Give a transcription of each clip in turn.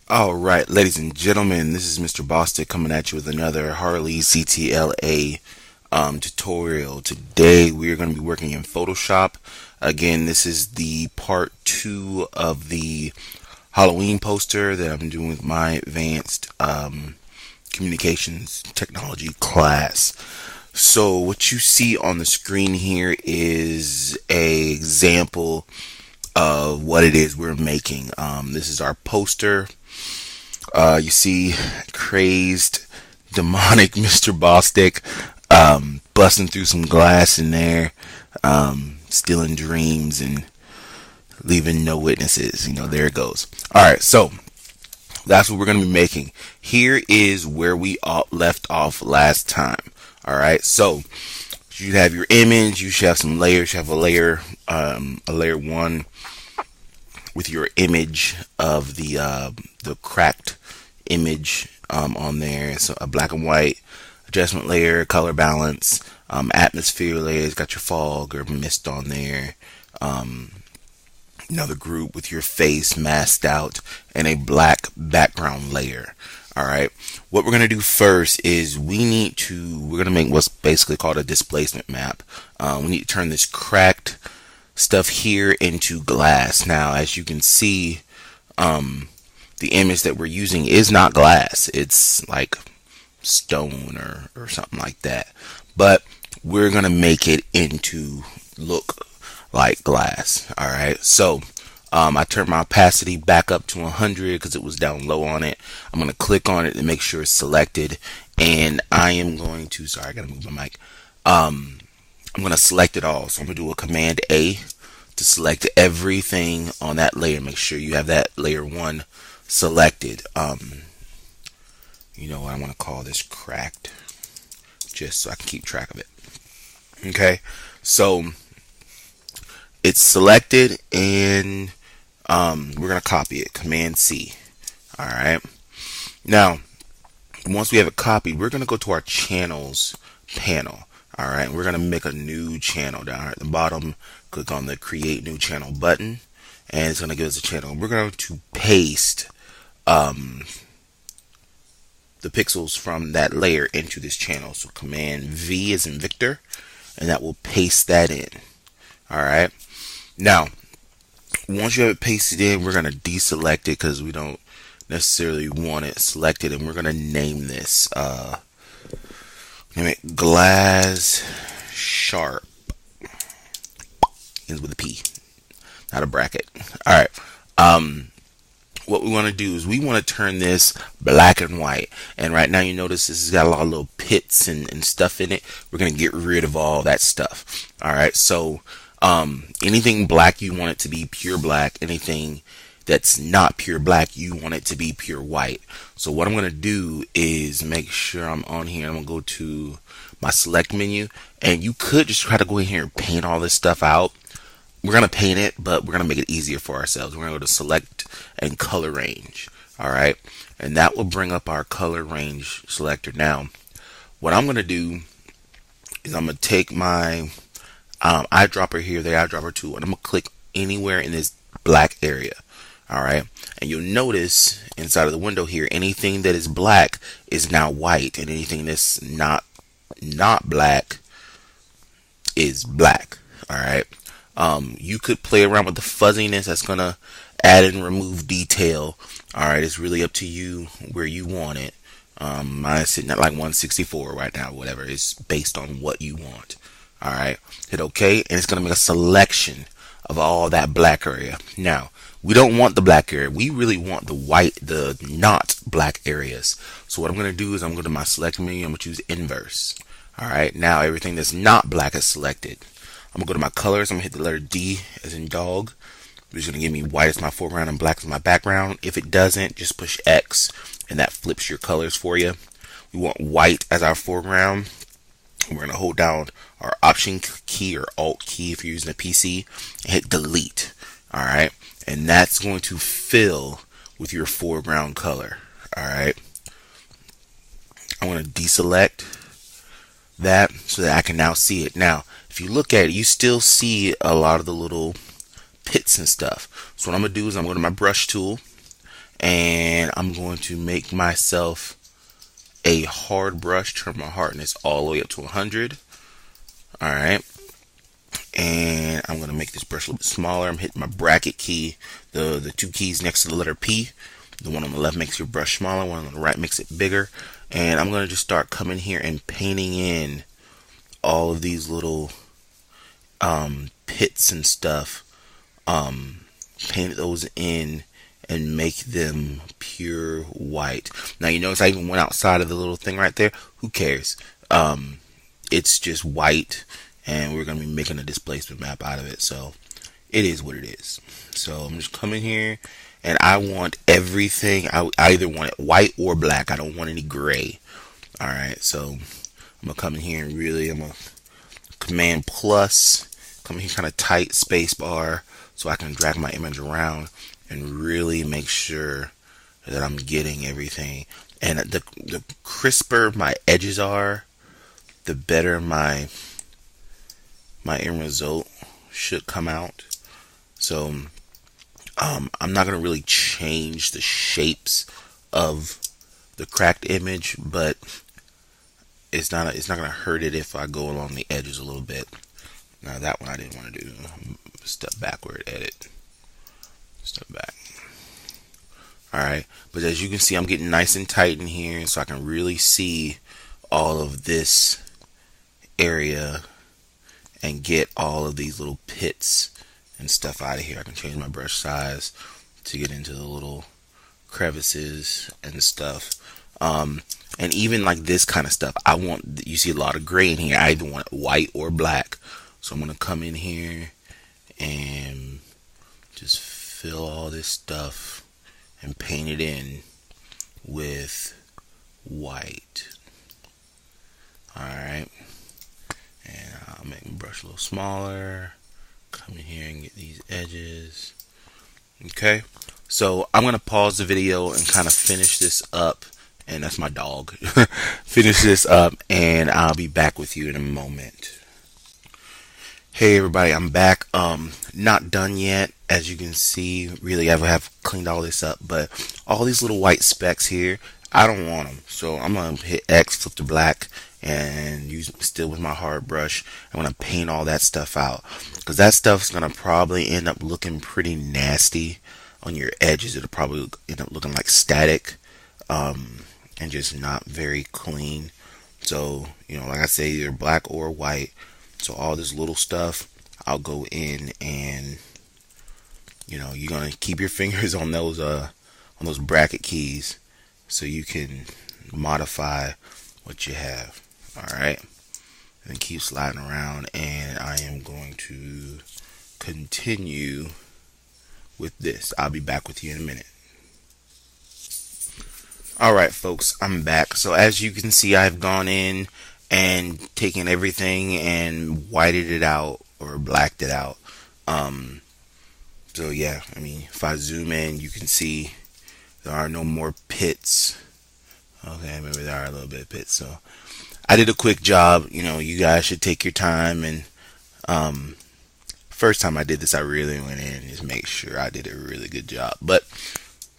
All right, ladies and gentlemen, this is Mr. Bostic coming at you with another Harley CTLA tutorial. Today we are going to be working in Photoshop. Again, this is the part 2 of the Halloween poster that I'm doing with my advanced communications technology class. So what you see on the screen here is a example of what it is we're making. This is our poster. You see crazed, demonic Mr. Bostic busting through some glass in there, stealing dreams and leaving no witnesses. There it goes. Alright, so that's what we're going to be making. Here is where we left off last time. Alright, so you have your image, you should have some layers. You have a layer 1 with your image of the cracked image on there. So a black and white adjustment layer, color balance, atmosphere layers, got your fog or mist on there. Another group with your face masked out and a black background layer. Alright, what we're going to do first is we're going to make what's basically called a displacement map. We need to turn this cracked stuff here into glass. Now, as you can see, the image that we're using is not glass. It's like stone or something like that. But we're going to make it into look like glass. Alright, so I turned my opacity back up to 100 because it was down low on it. I'm going to click on it and make sure it's selected. And I am going to, sorry, I got to move my mic. I'm going to select it all. So I'm going to do a Command A to select everything on that layer. Make sure you have that layer 1 selected. You know what, I want to call this cracked just so I can keep track of it. Okay, so it's selected and we're going to copy it. Command C. Alright, now once we have it copied, we're going to go to our channels panel. Alright, we're going to make a new channel down at the bottom. Click on the create new channel button and it's going to give us a channel. We're going to paste the pixels from that layer into this channel. So Command V as in Victor, and that will paste that in. Alright, now once you have it pasted in, we're going to deselect it because we don't necessarily want it selected, and we're going to name this name it Glass Sharp. Ends with a P, not a bracket. Alright, what we want to do is we want to turn this black and white. And right now you notice this has got a lot of little pits and stuff in it. We're going to get rid of all that stuff. Alright, so anything black, you want it to be pure black. Anything that's not pure black, you want it to be pure white. So what I'm going to do is make sure I'm on here. I'm going to go to my select menu, and you could just try to go in here and paint all this stuff out. We're going to paint it, but we're going to make it easier for ourselves. We're going to go to select and color range. Alright, and that will bring up our color range selector. Now, what I'm going to do is I'm going to take my eyedropper here, the eyedropper tool, and I'm going to click anywhere in this black area. Alright, and you'll notice inside of the window here, anything that is black is now white, and anything that's not black is black. Alright, you could play around with the fuzziness. That's gonna add and remove detail. Alright, it's really up to you where you want it. Mine's sitting at like 164 right now, whatever. It's based on what you want. Alright, hit OK, and it's gonna make a selection of all that black area. Now, we don't want the black area. We really want the white, the not black areas. So what I'm going to do is I'm going to my select menu. I'm going to choose inverse. Alright, now everything that's not black is selected. I'm going to go to my colors. I'm going to hit the letter D as in dog. It's going to give me white as my foreground and black as my background. If it doesn't, just push X and that flips your colors for you. We want white as our foreground. We're going to hold down our Option key or Alt key if you're using a PC and hit delete. Alright, and that's going to fill with your foreground color. Alright, I'm going to deselect that so that I can now see it. Now, if you look at it, you still see a lot of the little pits and stuff. So what I'm going to do is I'm going to my brush tool and I'm going to make myself a hard brush, turn my hardness all the way up to 100. All right, and I'm going to make this brush a little bit smaller. I'm hitting my bracket key, the two keys next to the letter P. The one on the left makes your brush smaller, one on the right makes it bigger. And I'm going to just start coming here and painting in all of these little pits and stuff. Paint those in and make them pure white. Now you notice I even went outside of the little thing right there. Who cares? It's just white, and we're going to be making a displacement map out of it. So it is what it is. So I'm just coming here, and I want everything. I either want it white or black. I don't want any gray. All right, so I'm gonna come in here and really, I'm gonna Command plus, come in here kind of tight, space bar, so I can drag my image around and really make sure that I'm getting everything. And the crisper my edges are, the better my end result should come out. So I'm not gonna really change the shapes of the cracked image, but it's not gonna hurt it if I go along the edges a little bit. Now that one I didn't want to do. Step backward, edit, step back. Alright, but as you can see, I'm getting nice and tight in here, so I can really see all of this area and get all of these little pits and stuff out of here. I can change my brush size to get into the little crevices and stuff. And even like this kind of stuff, I want, you see a lot of gray in here. I either want it white or black. So I'm going to come in here and just fill all this stuff and paint it in with white. Alright. And I'll make my brush a little smaller. Come in here and get these edges. Okay. So I'm going to pause the video and kind of finish this up. And that's my dog. Finish this up, and I'll be back with you in a moment. Hey everybody, I'm back. Not done yet, as you can see. Really, I have cleaned all this up, but all these little white specks here, I don't want them. So I'm gonna hit X, flip to black, and use still with my hard brush. I'm gonna paint all that stuff out, because that stuff's gonna probably end up looking pretty nasty on your edges. It'll probably end up looking like static. And just not very clean. So, you know, like I say, either black or white. So all this little stuff, I'll go in and, you know, you're gonna keep your fingers on those bracket keys so you can modify what you have. Alright. And keep sliding around, and I am going to continue with this. I'll be back with you in a minute. Alright folks, I'm back. So as you can see, I've gone in and taken everything and whited it out or blacked it out. So yeah, I mean, if I zoom in, you can see there are no more pits. Okay, maybe there are a little bit of pits. So I did a quick job. You know, you guys should take your time. And first time I did this, I really went in and just make sure I did a really good job. But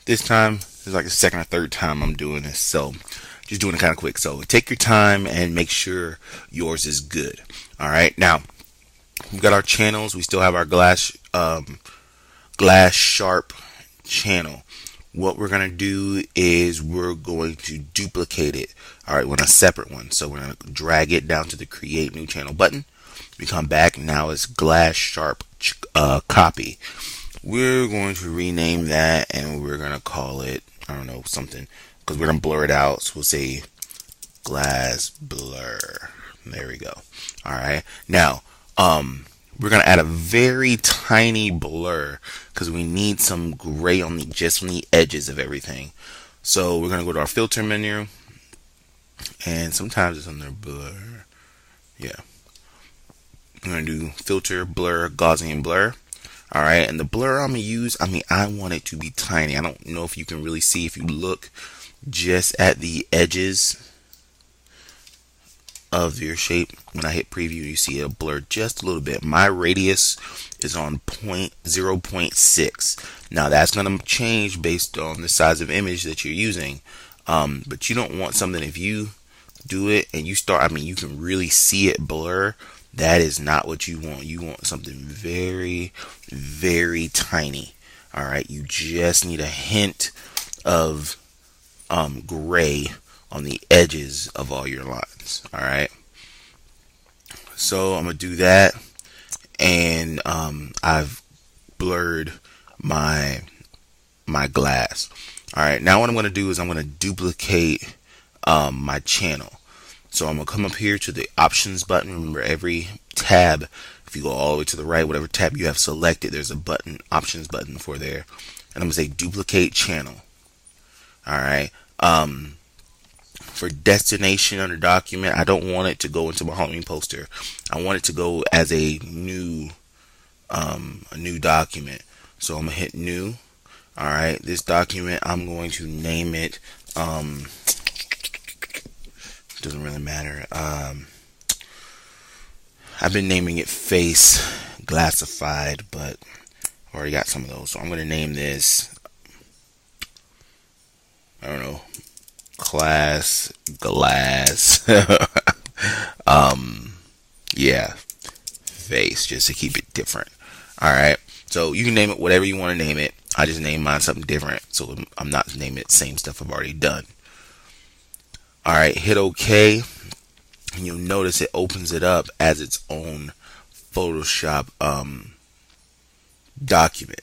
this time, it's like the second or third time I'm doing this, so just doing it kind of quick. So take your time and make sure yours is good. All right, now we've got our channels. We still have our glass sharp channel. What we're gonna do is we're going to duplicate it. All right, we're on a separate one, so we're gonna drag it down to the create new channel button. We come back, now it's glass sharp copy. We're going to rename that, and we're going to call it, I don't know, something, because we're going to blur it out. So we'll say glass blur. There we go. All right. Now, we're going to add a very tiny blur because we need some gray on just on the edges of everything. So we're going to go to our filter menu, and sometimes it's under blur. Yeah. I'm going to do filter, blur, Gaussian blur. Alright, and the blur I'm going to use, I want it to be tiny. I don't know if you can really see. If you look just at the edges of your shape, when I hit preview, you see it'll blur just a little bit. My radius is on 0.6. Now that's going to change based on the size of image that you're using. But you don't want something, if you do it and you start, I mean, you can really see it blur. That is not what you want. You want something very, very tiny. All right. You just need a hint of gray on the edges of all your lines. All right. So I'm going to do that. And I've blurred my glass. All right. Now what I'm going to do is I'm going to duplicate my channel. So I'm going to come up here to the options button. Remember, every tab, if you go all the way to the right, whatever tab you have selected, there's a button, options button for there. And I'm going to say duplicate channel. All right. For destination under document, I don't want it to go into my Halloween poster. I want it to go as a new document. So I'm going to hit new. All right. This document, I'm going to name it, doesn't really matter. I've been naming it face glassified, but I already got some of those. So I'm going to name this, I don't know, class glass. Yeah, face, just to keep it different. All right. So you can name it whatever you want to name it. I just named mine something different, so I'm not naming it the same stuff I've already done. All right, hit OK, and you'll notice it opens it up as its own Photoshop document.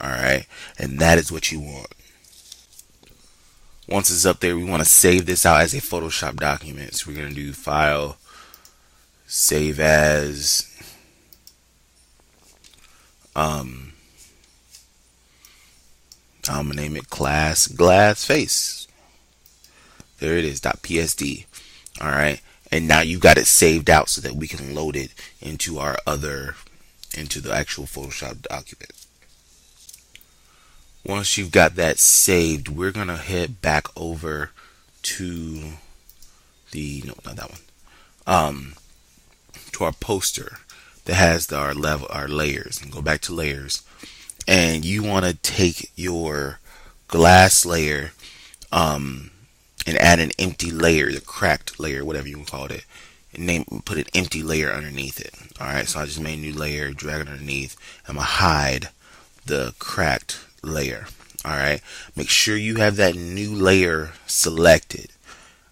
All right, and that is what you want. Once it's up there, we want to save this out as a Photoshop document. So we're going to do File, Save As. I'm going to name it Class Glass Face. There it is, .psd. All right. And now you got it saved out so that we can load it into into the actual Photoshop document. Once you've got that saved, we're going to head back over to no, not that one. To our poster that has our layers, and go back to layers. And you want to take your glass layer, and add an empty layer, the cracked layer, whatever you can call it, and put an empty layer underneath it. All right, so I just made a new layer, drag it underneath. I'm gonna hide the cracked layer. All right, make sure you have that new layer selected.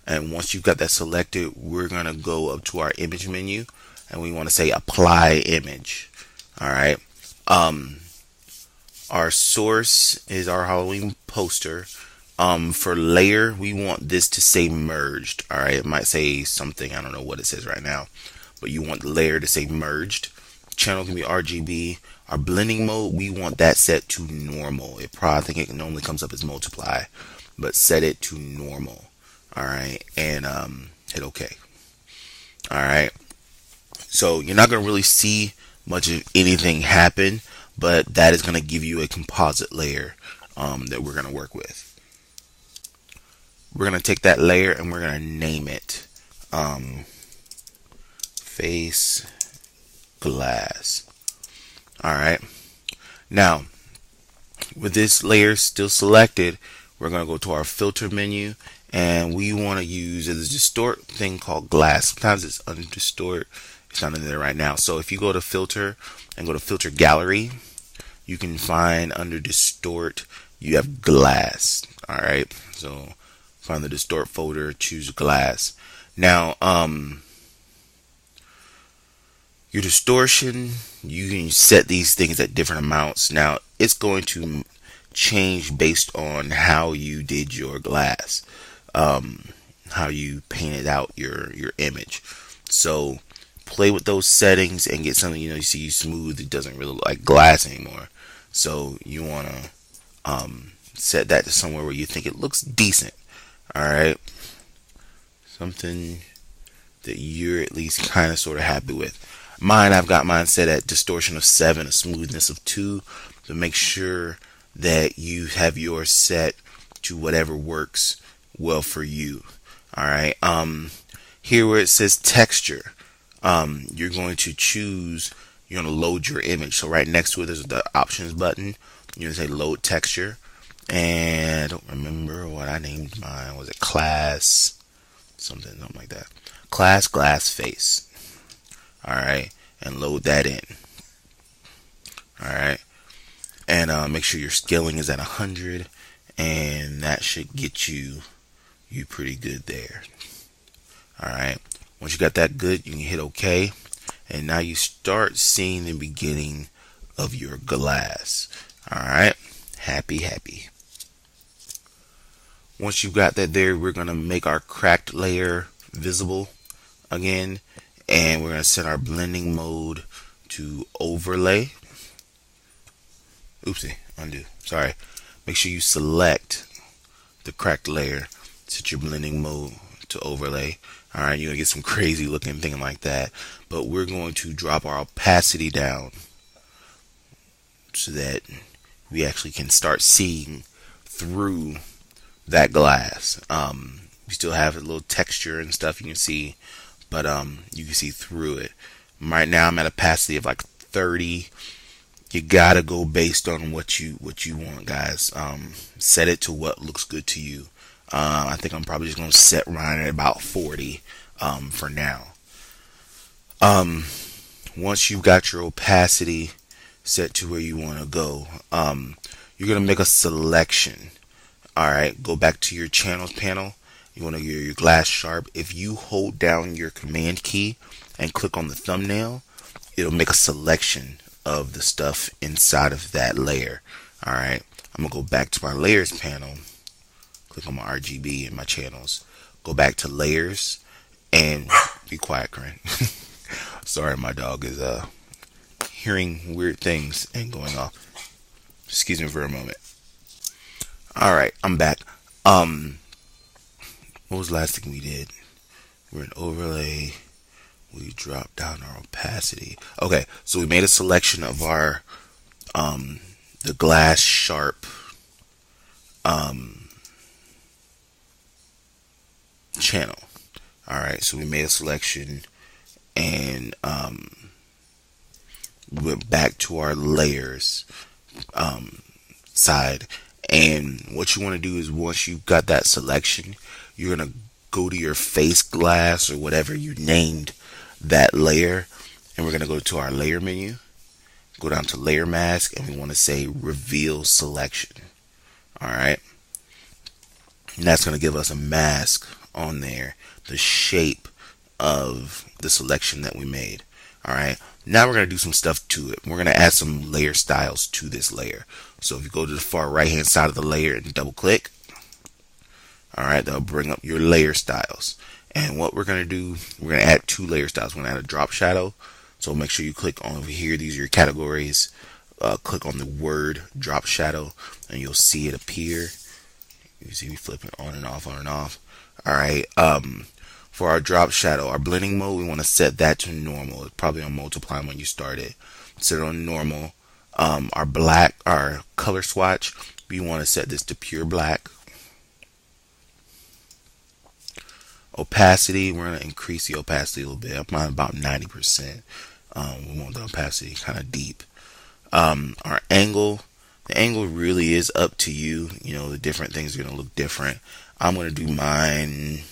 And once you've got that selected, we're gonna go up to our image menu, and we want to say apply image. All right. Our source is our Halloween poster. For layer, we want this to say merged. All right, it might say something, I don't know what it says right now, but you want the layer to say merged. Channel can be RGB. Our blending mode, we want that set to normal. I think it normally comes up as multiply, but set it to normal. All right, and hit OK. All right, so you're not gonna really see much of anything happen, but that is gonna give you a composite layer that we're gonna work with. We're going to take that layer and we're going to name it face glass. Alright. Now, with this layer still selected, we're going to go to our filter menu, and we want to use a distort thing called glass. Sometimes it's under distort. It's not in there right now. So if you go to filter and go to filter gallery, you can find under distort, you have glass. Alright. So find the distort folder, choose glass. Now, your distortion, you can set these things at different amounts. Now, it's going to change based on how you did your glass, how you painted out your image. So, play with those settings and get something, you see smooth. It doesn't really look like glass anymore. So, you want to set that to somewhere where you think it looks decent. Alright, something that you're at least kind of sort of happy with. I've got mine set at distortion of 7, a smoothness of 2, to make sure that you have yours set to whatever works well for you. Alright, here where it says texture, you're going to load your image. So right next to it is the options button. You're gonna say load texture, and I don't remember what I named mine. Was it class something like that? Class glass face. All right, and load that in. All right, and make sure your scaling is at 100, and that should get you pretty good there. All right. Once you got that good, you can hit OK, and now you start seeing the beginning of your glass. All right. Happy, happy. Once you've got that there, we're going to make our cracked layer visible again, and we're going to set our blending mode to overlay. Oopsie, undo. Sorry. Make sure you select the cracked layer, set your blending mode to overlay. All right, you're gonna get some crazy looking thing like that, but we're going to drop our opacity down so that we actually can start seeing through that glass. We still have a little texture and stuff you can see, but you can see through it. Right now I'm at opacity of like 30. You gotta go based on what you want, guys. Set it to what looks good to you. I think I'm probably just gonna set mine at about 40 for now. Once you've got your opacity set to where you want to go, you're gonna make a selection. All right, go back to your channels panel. You want to get your glass sharp. If you hold down your command key and click on the thumbnail, it'll make a selection of the stuff inside of that layer. All right, I'm gonna go back to my layers panel, click on my RGB and my channels, go back to layers, and be quiet, Corinne. Sorry, my dog is hearing weird things and going off. Excuse me for a moment. All right, I'm back. What was the last thing we did? We're in overlay. We dropped down our opacity. Okay, so we made a selection of our the glass sharp channel. All right, so we made a selection, and we went back to our layers side. And what you want to do is, once you've got that selection, you're gonna go to your face glass or whatever you named that layer, and we're gonna go to our layer menu, go down to layer mask, and we want to say reveal selection. All right, and that's gonna give us a mask on there, the shape of the selection that we made. All right, now we're going to do some stuff to it. We're going to add some layer styles to this layer. So if you go to the far right hand side of the layer and double click, all right, that'll bring up your layer styles. And what we're going to do, we're going to add 2 layer styles. We're going to add a drop shadow. So make sure you click on over here. These are your categories. Click on the word drop shadow, and you'll see it appear. You see me flipping on and off, on and off. All right. For our drop shadow, our blending mode, we want to set that to normal. It's probably on multiply when you start it. Set it on normal. Our color swatch, we want to set this to pure black. Opacity, we're going to increase the opacity a little bit. I'm on about 90%. We want the opacity kind of deep. Our angle, the angle really is up to you. You know, the different things are going to look different. I'm going to do mine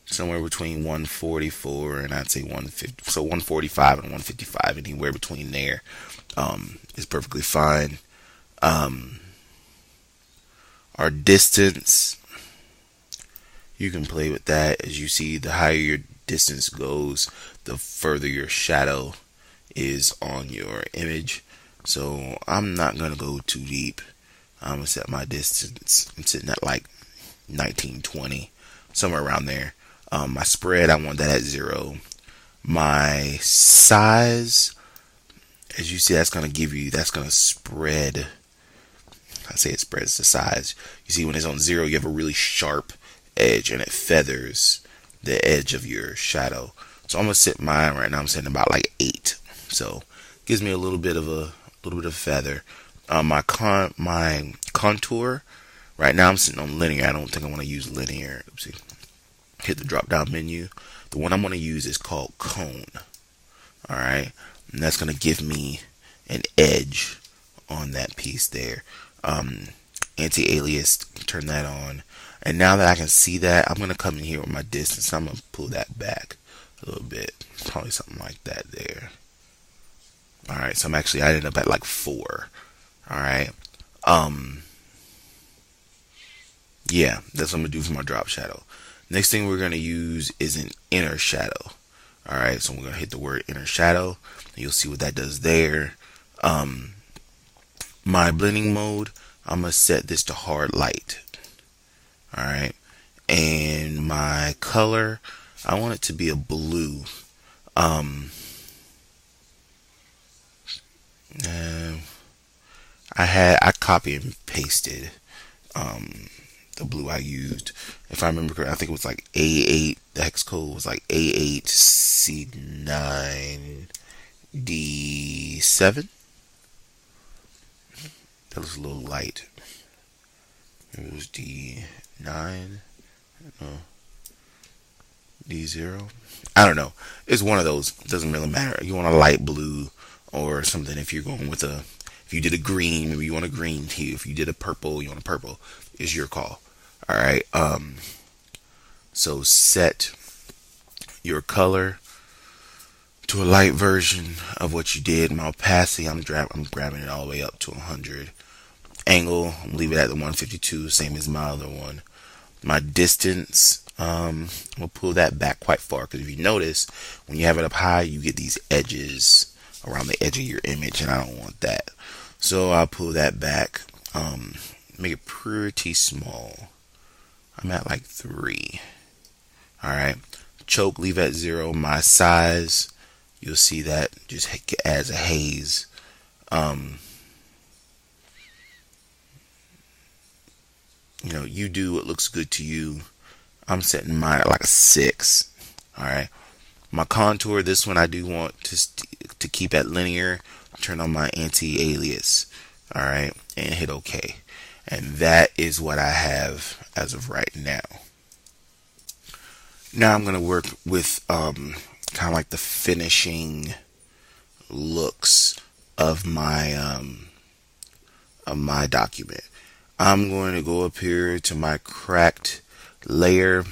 somewhere between 144 and I'd say 150. So 145 and 155, anywhere between there is perfectly fine. Our distance, you can play with that. As you see, the higher your distance goes, the further your shadow is on your image. So I'm not going to go too deep. I'm going to set my distance. I'm sitting at like 1920, somewhere around there. My spread, I want that at 0. My size, as you see, that's going to spread. I say it spreads the size. You see, when it's on 0, you have a really sharp edge, and it feathers the edge of your shadow. So I'm gonna set mine right now. I'm setting about like 8. So gives me a little bit of feather. My contour right now, I'm sitting on linear. I don't think I want to use linear. Oopsie. Hit the drop down menu. The one I'm going to use is called cone. All right. and that's going to give me an edge on that piece there. Anti-alias, turn that on. And now that I can see that, I'm going to come in here with my distance. I'm going to pull that back a little bit. Probably something like that there. Alright, so I ended up at like 4. Alright. Yeah, that's what I'm going to do for my drop shadow. Next thing we're going to use is an inner shadow. Alright, so we're going to hit the word inner shadow. And you'll see what that does there. My blending mode, I'm going to set this to hard light. Alright. And my color, I want it to be a blue. I copy and pasted the blue I used. If I remember correctly, I think it was like A8. The hex code was like A8C9D7. That was a little light. It was D9. No. D0. I don't know. It's one of those. It doesn't really matter. You want a light blue or something. If you're going with if you did a green, maybe you want a green hue. If you did a purple, you want a purple. It's your call. All right. So set your color to a light version of what you did. My opacity, I'm grabbing it all the way up to 100. Angle, I'm leave it at the 152, same as my other one. My distance, we'll pull that back quite far, because if you notice, when you have it up high, you get these edges around the edge of your image, and I don't want that. So I'll pull that back, make it pretty small. I'm at like 3. Alright, choke, leave at 0. My size, you'll see that just adds a haze. You do what looks good to you. I'm setting mine at like a 6. Alright. My contour, this one I do want to keep at linear. Turn on my anti-alias. Alright. And hit OK. And that is what I have as of right now. Now I'm going to work with kind of like the finishing looks of my document. I'm going to go up here to my cracked layer,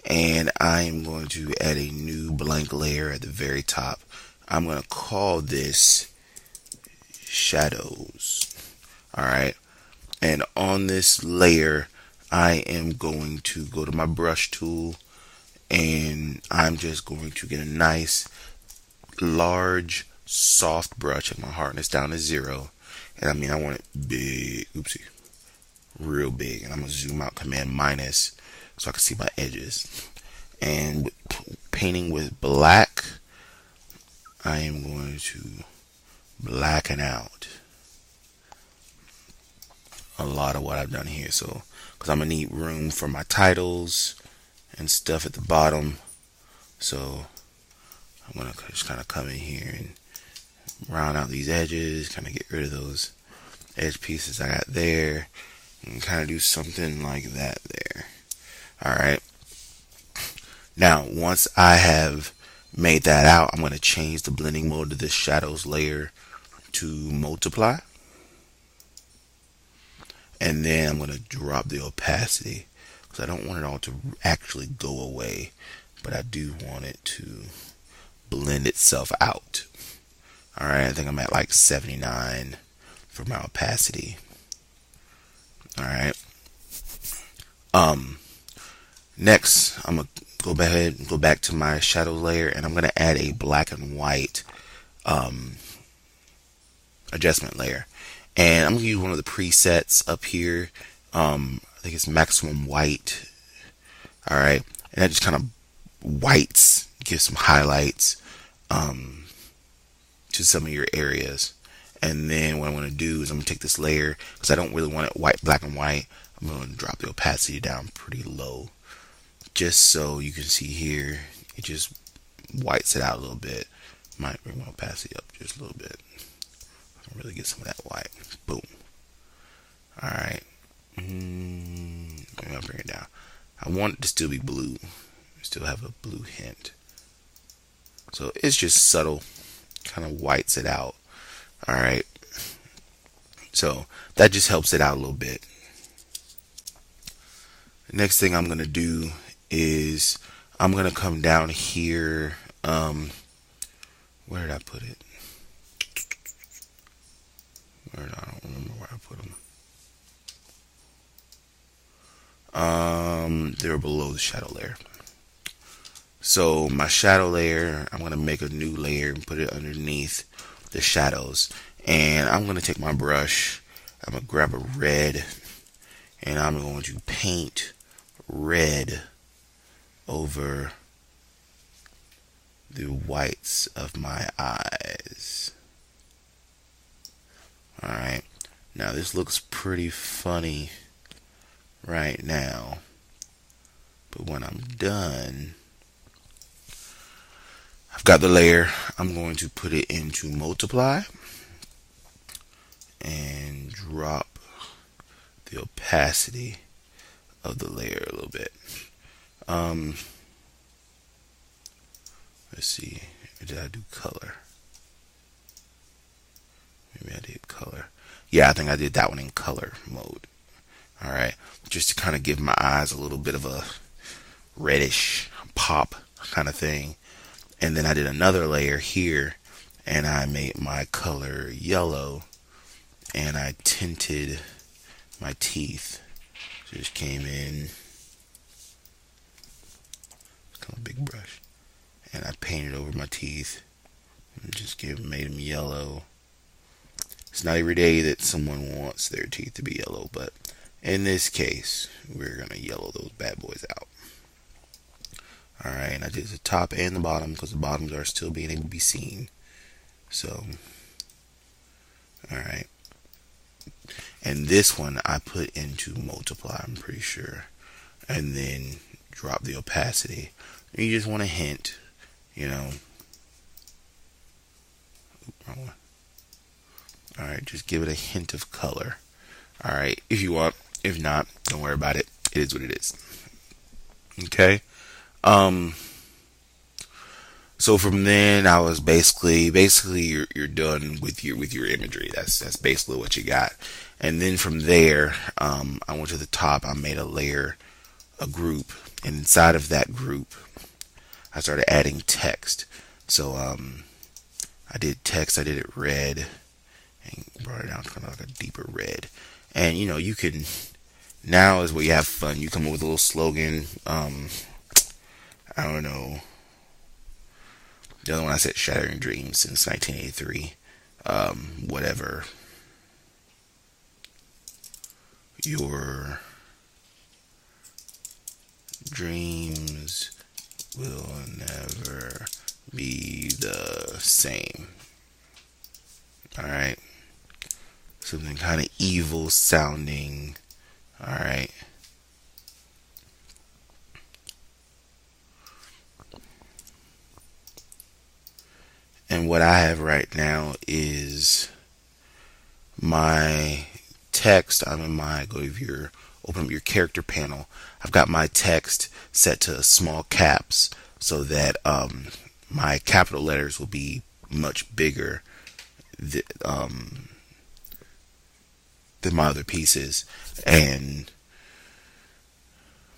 and I am going to add a new blank layer at the very top. I'm going to call this shadows. Alright, and on this layer I am going to go to my brush tool, and I'm just going to get a nice large soft brush, and my hardness down to 0. And I want it big, real big, and I'm going to zoom out, command minus, so I can see my edges. And painting with black, I am going to blacken out a lot of what I've done here, so because I'm going to need room for my titles and stuff at the bottom. So I'm going to just kind of come in here and round out these edges, kind of get rid of those edge pieces I got there, and kind of do something like that there. Alright. Now, once I have made that out, I'm going to change the blending mode to this shadows layer to multiply. And then I'm going to drop the opacity, because I don't want it all to actually go away, but I do want it to blend itself out. Alright, I think I'm at like 79 for my opacity. Alright. Next, I'm going to go back to my shadow layer, and I'm going to add a black and white adjustment layer. And I'm going to use one of the presets up here. I think it's maximum white. Alright. And that just kind of whites, gives some highlights to some of your areas. And then what I'm going to do is I'm going to take this layer, because I don't really want it black and white. I'm going to drop the opacity down pretty low, just so you can see here, it just whites it out a little bit. Might bring my opacity up just a little bit. I can really get some of that white. Boom. Alright. Maybe I'll bring it down. I want it to still be blue. Still have a blue hint. So it's just subtle. kind of whites it out. All right. So that just helps it out a little bit. Next thing I'm going to do is I'm going to come down here. Where did I put it? I don't remember where I put them. They were below the shadow layer. So my shadow layer, I'm going to make a new layer and put it underneath the shadows. And I'm going to take my brush. I'm going to grab a red. And I'm going to paint red over the whites of my eyes. Alright. Now this looks pretty funny right now. But when I'm done, I've got the layer. I'm going to put it into multiply and drop the opacity of the layer a little bit. Let's see. Did I do color? Maybe I did color. Yeah, I think I did that one in color mode. Alright. Just to kind of give my eyes a little bit of a reddish pop kind of thing. And then I did another layer here, and I made my color yellow, and I tinted my teeth. Just came in, kind of big brush, and I painted over my teeth, and just made them yellow. It's not every day that someone wants their teeth to be yellow, but in this case, we're gonna yellow those bad boys out. Alright, and I did the top and the bottom because the bottoms are still being able to be seen. So, alright. And this one I put into multiply, I'm pretty sure. And then drop the opacity. And you just want a hint, you know. Alright, just give it a hint of color. Alright, if you want. If not, don't worry about it. It is what it is. Okay. So from then I was basically you're done with your imagery. That's basically what you got. And then from there, I went to the top. I made a layer, a group, and inside of that group, I started adding text. So I did text. I did it red, and brought it down to kind of like a deeper red. And you can now is where you have fun. You come up with a little slogan. I don't know. The other one I said, Shattering Dreams since 1983. Whatever. Your dreams will never be the same. Alright. Something kind of evil sounding. Alright. And what I have right now is my text. I'm in my open up your character panel. I've got my text set to small caps so that my capital letters will be much bigger than my other pieces, and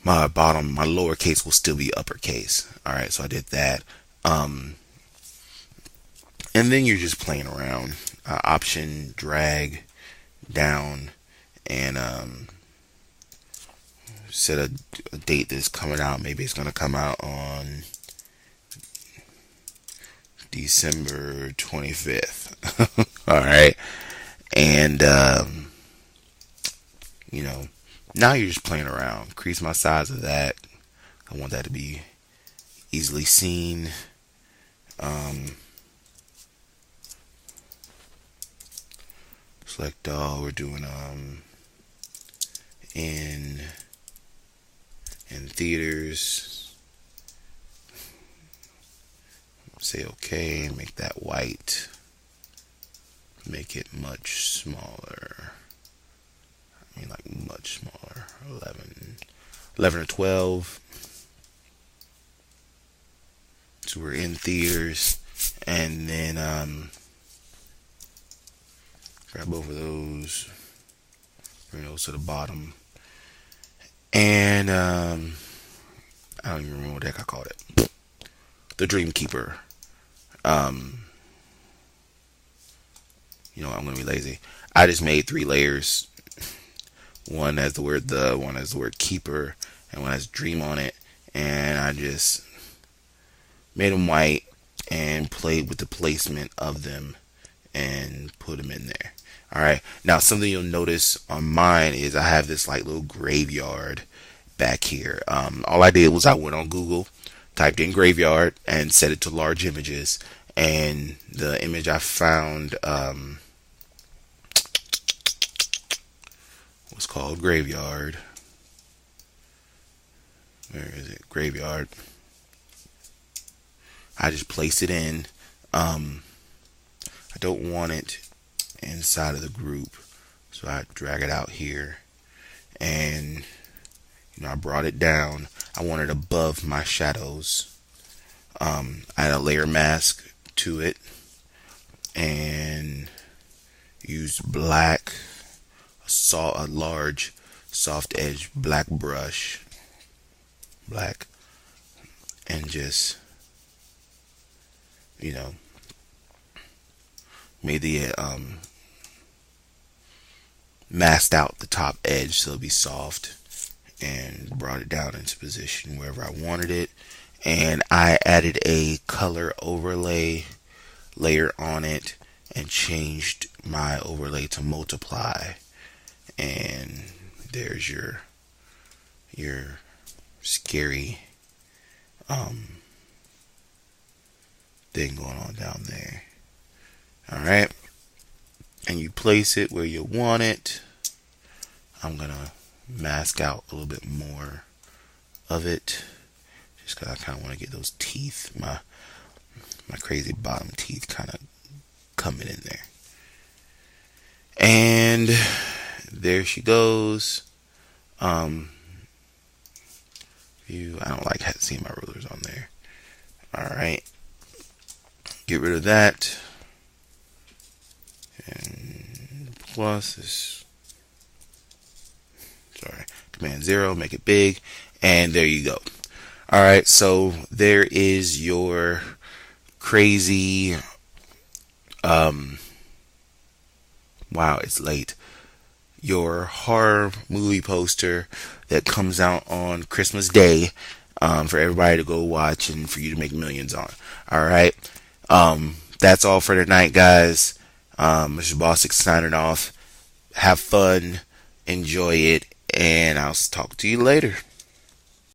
my lowercase will still be uppercase. All right, so I did that. And then you're just playing around. Option drag down and set a date that's coming out. Maybe it's going to come out on December 25th. Alright. And, now you're just playing around. Increase my size of that. I want that to be easily seen. Select all. We're doing in theaters. Say okay. Make that white. Make it much smaller. I mean, like much smaller. 11 or 12. So we're in theaters. and then grab both of those, bring those to the bottom, and I don't even remember what the heck I called it. The Dream Keeper. You know what, I'm gonna be lazy. I just made 3 layers. One has the word the, one has the word keeper, and one has dream on it. And I just made them white and played with the placement of them and put them in there. Alright, now something you'll notice on mine is I have this like little graveyard back here. All I did was I went on Google, typed in graveyard, and set it to large images. And the image I found was called Graveyard. Where is it? Graveyard. I just placed it in. I don't want it inside of the group, so I drag it out here, and I brought it down. I want it above my shadows. I had a layer mask to it, and used black, a large soft edge black brush, black, and just made the masked out the top edge so it'll be soft, and brought it down into position wherever I wanted it. And I added a color overlay layer on it and changed my overlay to multiply. And there's your scary thing going on down there. Alright, and you place it where you want it. I'm gonna mask out a little bit more of it, just because I kind of want to get those teeth, my crazy bottom teeth, kind of coming in there. And there she goes. I don't like seeing my rulers on there. Alright, get rid of that, and plus this, Command 0, make it big, and there you go. Alright, so there is your crazy, wow, it's late, your horror movie poster that comes out on Christmas Day, for everybody to go watch and for you to make millions on. Alright, that's all for tonight, guys. Mr. Bossick signing off. Have fun, enjoy it, and I'll talk to you later.